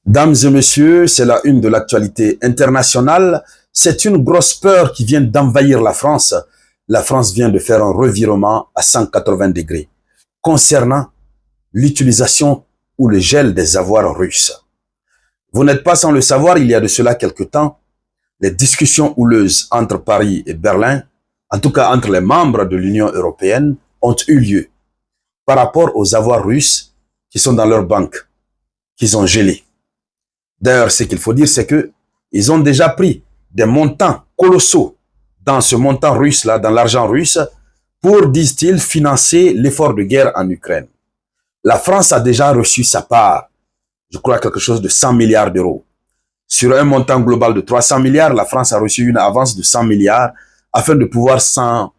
Dames et messieurs, c'est la une de l'actualité internationale. C'est une grosse peur qui vient d'envahir la France. La France vient de faire un revirement à 180 degrés concernant l'utilisation ou le gel des avoirs russes. Vous n'êtes pas sans le savoir, il y a de cela quelque temps, les discussions houleuses entre Paris et Berlin, en tout cas entre les membres de l'Union européenne, ont eu lieu par rapport aux avoirs russes qui sont dans leurs banques, qu'ils ont gelés. D'ailleurs, ce qu'il faut dire, c'est que ils ont déjà pris des montants colossaux dans ce montant russe-là, dans l'argent russe, pour, disent-ils, financer l'effort de guerre en Ukraine. La France a déjà reçu sa part, je crois quelque chose de 100 milliards d'euros. Sur un montant global de 300 milliards, la France a reçu une avance de 100 milliards afin de pouvoir 300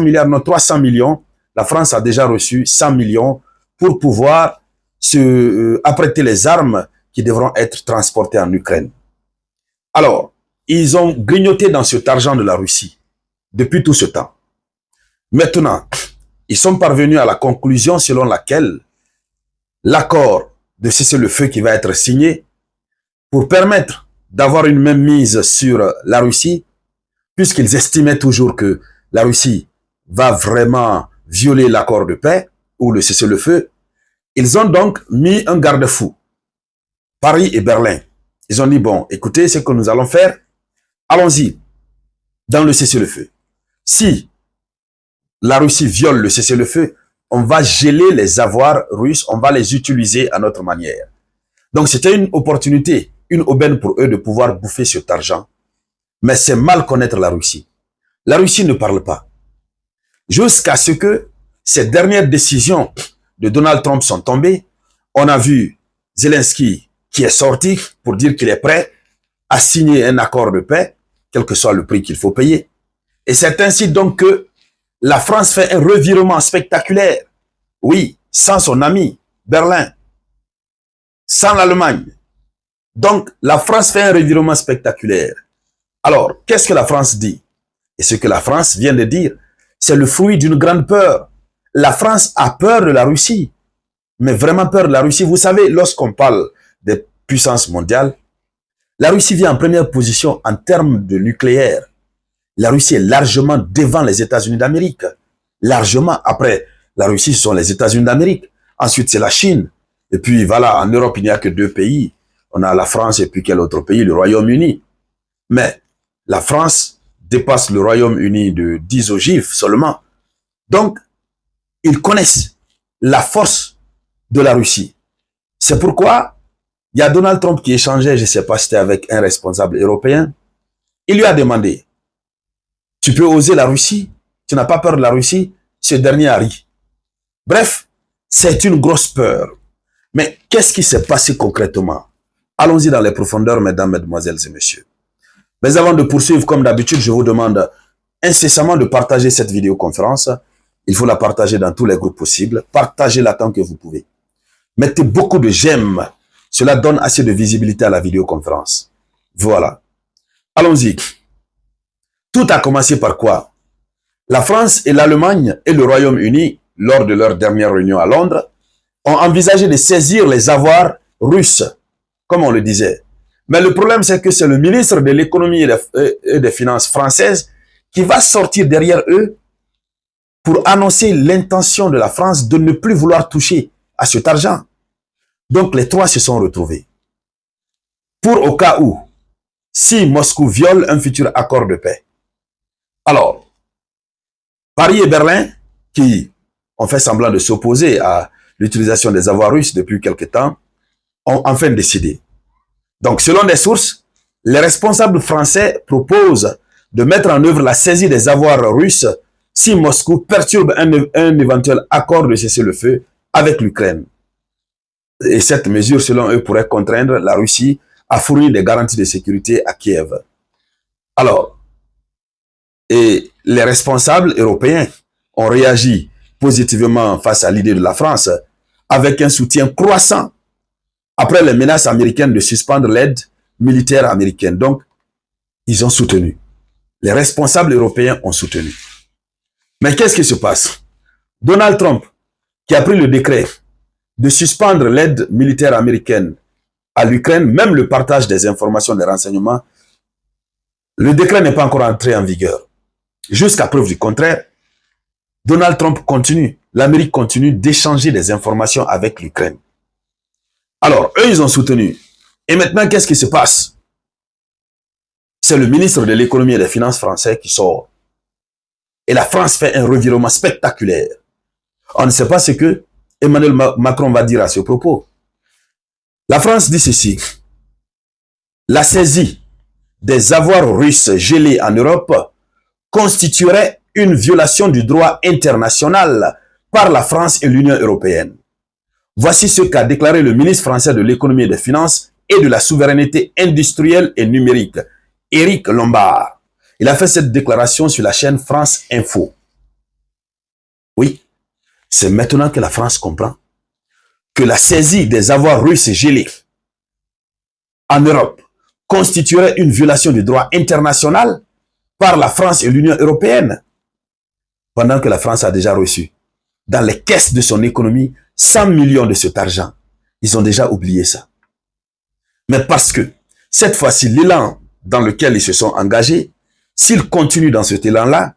milliards, non, 300 millions. La France a déjà reçu 100 millions pour pouvoir apprêter les armes qui devront être transportées en Ukraine. Alors, ils ont grignoté dans cet argent de la Russie depuis tout ce temps. Maintenant, ils sont parvenus à la conclusion selon laquelle l'accord de cessez-le-feu qui va être signé pour permettre d'avoir une même mise sur la Russie, puisqu'ils estimaient toujours que la Russie va vraiment violer l'accord de paix ou le cessez-le-feu. Ils ont donc mis un garde-fou, Paris et Berlin. Ils ont dit, bon, écoutez, ce que nous allons faire, allons-y dans le cessez-le-feu. Si la Russie viole le cessez-le-feu, on va geler les avoirs russes, on va les utiliser à notre manière. Donc c'était une opportunité, une aubaine pour eux de pouvoir bouffer cet argent. Mais c'est mal connaître la Russie. La Russie ne parle pas. Jusqu'à ce que ces dernières décisions de Donald Trump sont tombées, on a vu Zelensky qui est sorti pour dire qu'il est prêt à signer un accord de paix, quel que soit le prix qu'il faut payer. Et c'est ainsi donc que la France fait un revirement spectaculaire. Oui, sans son ami Berlin, sans l'Allemagne. Donc, la France fait un revirement spectaculaire. Alors, qu'est-ce que la France dit? Et ce que la France vient de dire, c'est le fruit d'une grande peur. La France a peur de la Russie, mais vraiment peur de la Russie. Vous savez, lorsqu'on parle des puissances mondiales, la Russie vient en première position en termes de nucléaire. La Russie est largement devant les États-Unis d'Amérique. Largement. Après la Russie, ce sont les États-Unis d'Amérique. Ensuite, c'est la Chine. Et puis, voilà, en Europe, il n'y a que deux pays. On a la France et puis quel autre pays? Le Royaume-Uni. Mais la France dépasse le Royaume-Uni de 10 ogives seulement. Donc, ils connaissent la force de la Russie. C'est pourquoi il y a Donald Trump qui échangeait, je ne sais pas si c'était avec un responsable européen. Il lui a demandé, tu peux oser la Russie? Tu n'as pas peur de la Russie? Ce dernier a ri. Bref, c'est une grosse peur. Mais qu'est-ce qui s'est passé concrètement? Allons-y dans les profondeurs, mesdames, mesdemoiselles et messieurs. Mais avant de poursuivre, comme d'habitude, je vous demande incessamment de partager cette vidéoconférence. Il faut la partager dans tous les groupes possibles. Partagez-la tant que vous pouvez. Mettez beaucoup de j'aime. Cela donne assez de visibilité à la vidéoconférence. Voilà. Allons-y. Tout a commencé par quoi? La France et l'Allemagne et le Royaume-Uni, lors de leur dernière réunion à Londres, ont envisagé de saisir les avoirs russes, comme on le disait. Mais le problème, c'est que c'est le ministre de l'économie et des finances française qui va sortir derrière eux pour annoncer l'intention de la France de ne plus vouloir toucher à cet argent. Donc les trois se sont retrouvés. Pour au cas où, si Moscou viole un futur accord de paix. Alors, Paris et Berlin, qui ont fait semblant de s'opposer à l'utilisation des avoirs russes depuis quelque temps, ont enfin décidé. Donc, selon des sources, les responsables français proposent de mettre en œuvre la saisie des avoirs russes si Moscou perturbe un éventuel accord de cessez-le-feu avec l'Ukraine. Et cette mesure, selon eux, pourrait contraindre la Russie à fournir des garanties de sécurité à Kiev. Alors, et les responsables européens ont réagi positivement face à l'idée de la France avec un soutien croissant après les menaces américaines de suspendre l'aide militaire américaine. Donc, ils ont soutenu. Les responsables européens ont soutenu. Mais qu'est-ce qui se passe? Donald Trump, qui a pris le décret de suspendre l'aide militaire américaine à l'Ukraine, même le partage des informations, des renseignements, le décret n'est pas encore entré en vigueur. Jusqu'à preuve du contraire, Donald Trump continue, l'Amérique continue d'échanger des informations avec l'Ukraine. Alors, eux, ils ont soutenu. Et maintenant, qu'est-ce qui se passe? C'est le ministre de l'économie et des finances français qui sort. Et la France fait un revirement spectaculaire. On ne sait pas ce que Emmanuel Macron va dire à ce propos. La France dit ceci. La saisie des avoirs russes gelés en Europe constituerait une violation du droit international par la France et l'Union européenne. Voici ce qu'a déclaré le ministre français de l'économie et des finances et de la souveraineté industrielle et numérique, Éric Lombard. Il a fait cette déclaration sur la chaîne France Info. Oui, c'est maintenant que la France comprend que la saisie des avoirs russes gelés en Europe constituerait une violation du droit international par la France et l'Union européenne, pendant que la France a déjà reçu dans les caisses de son économie 100 millions de cet argent. Ils ont déjà oublié ça. Mais parce que cette fois-ci, l'élan dans lequel ils se sont engagés, s'ils continuent dans cet élan-là,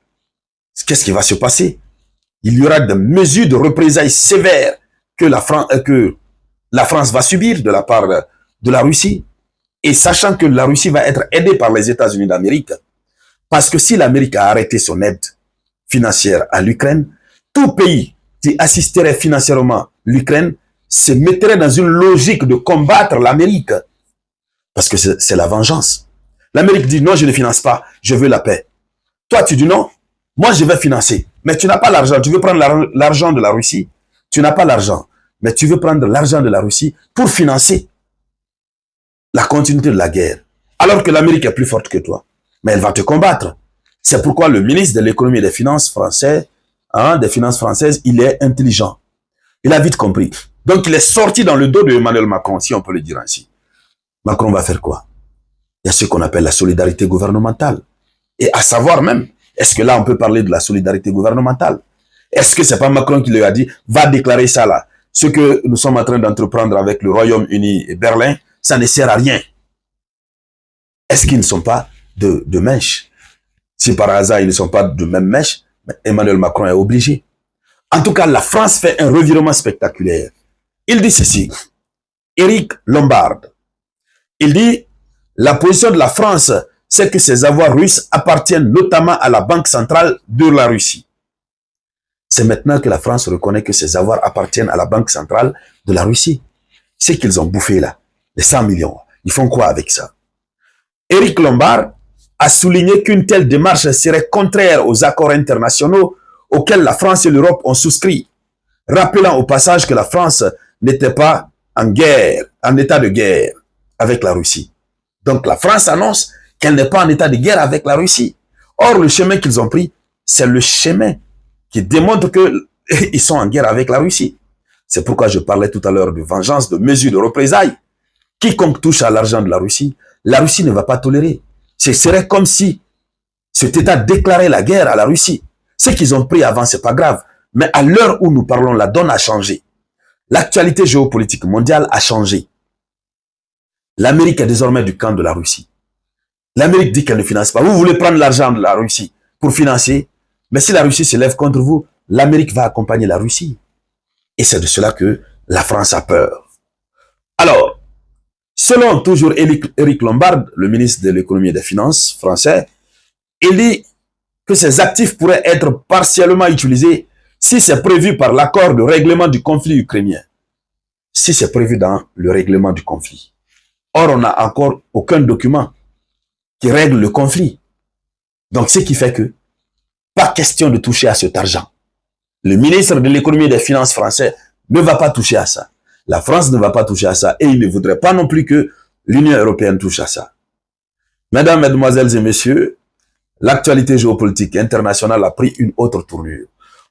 qu'est-ce qui va se passer? Il y aura des mesures de représailles sévères que la France va subir de la part de la Russie. Et sachant que la Russie va être aidée par les États-Unis d'Amérique, parce que si l'Amérique a arrêté son aide financière à l'Ukraine, tout pays qui assisterait financièrement l'Ukraine se mettrait dans une logique de combattre l'Amérique. Parce que c'est la vengeance. L'Amérique dit non, je ne finance pas, je veux la paix. Toi, tu dis non, moi je vais financer. Mais tu n'as pas l'argent, tu veux prendre l'argent de la Russie. Tu n'as pas l'argent, mais tu veux prendre l'argent de la Russie pour financer la continuité de la guerre. Alors que l'Amérique est plus forte que toi. Mais elle va te combattre. C'est pourquoi le ministre de l'économie et des finances français, des finances françaises, il est intelligent. Il a vite compris. Donc il est sorti dans le dos de Emmanuel Macron, si on peut le dire ainsi. Macron va faire quoi? Il y a ce qu'on appelle la solidarité gouvernementale. Et à savoir même, est-ce que là on peut parler de la solidarité gouvernementale? Est-ce que c'est pas Macron qui lui a dit, va déclarer ça là? Ce que nous sommes en train d'entreprendre avec le Royaume-Uni et Berlin, ça ne sert à rien. Est-ce qu'ils ne sont pas de mèche? Si par hasard ils ne sont pas de même mèche, Emmanuel Macron est obligé. En tout cas, la France fait un revirement spectaculaire. Il dit ceci, Éric Lombard, il dit, la position de la France, c'est que ces avoirs russes appartiennent notamment à la Banque centrale de la Russie. C'est maintenant que la France reconnaît que ces avoirs appartiennent à la Banque centrale de la Russie. C'est qu'ils ont bouffé là, les 100 millions. Ils font quoi avec ça? Éric Lombard a souligné qu'une telle démarche serait contraire aux accords internationaux auxquels la France et l'Europe ont souscrit, rappelant au passage que la France n'était pas en guerre, en état de guerre avec la Russie. Donc la France annonce qu'elle n'est pas en état de guerre avec la Russie. Or, le chemin qu'ils ont pris, c'est le chemin qui démontre qu'ils sont en guerre avec la Russie. C'est pourquoi je parlais tout à l'heure de vengeance, de mesures de représailles. Quiconque touche à l'argent de la Russie ne va pas tolérer. Ce serait comme si cet État déclarait la guerre à la Russie. Ce qu'ils ont pris avant, c'est pas grave. Mais à l'heure où nous parlons, la donne a changé. L'actualité géopolitique mondiale a changé. L'Amérique est désormais du camp de la Russie. L'Amérique dit qu'elle ne finance pas. Vous voulez prendre l'argent de la Russie pour financer, mais si la Russie se lève contre vous, l'Amérique va accompagner la Russie. Et c'est de cela que la France a peur. Alors, selon toujours Éric Lombard, le ministre de l'économie et des finances français, il dit que ces actifs pourraient être partiellement utilisés si c'est prévu par l'accord de règlement du conflit ukrainien. Si c'est prévu dans le règlement du conflit. Or, on n'a encore aucun document qui règle le conflit. Donc, ce qui fait que, pas question de toucher à cet argent. Le ministre de l'économie et des finances français ne va pas toucher à ça. La France ne va pas toucher à ça et il ne voudrait pas non plus que l'Union européenne touche à ça. Mesdames, Mesdemoiselles et Messieurs, l'actualité géopolitique internationale a pris une autre tournure.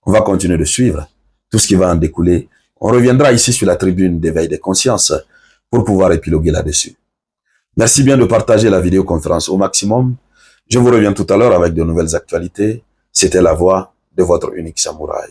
On va continuer de suivre tout ce qui va en découler. On reviendra ici sur la tribune d'éveil des consciences pour pouvoir épiloguer là-dessus. Merci bien de partager la vidéoconférence au maximum. Je vous reviens tout à l'heure avec de nouvelles actualités. C'était la voix de votre unique samouraï.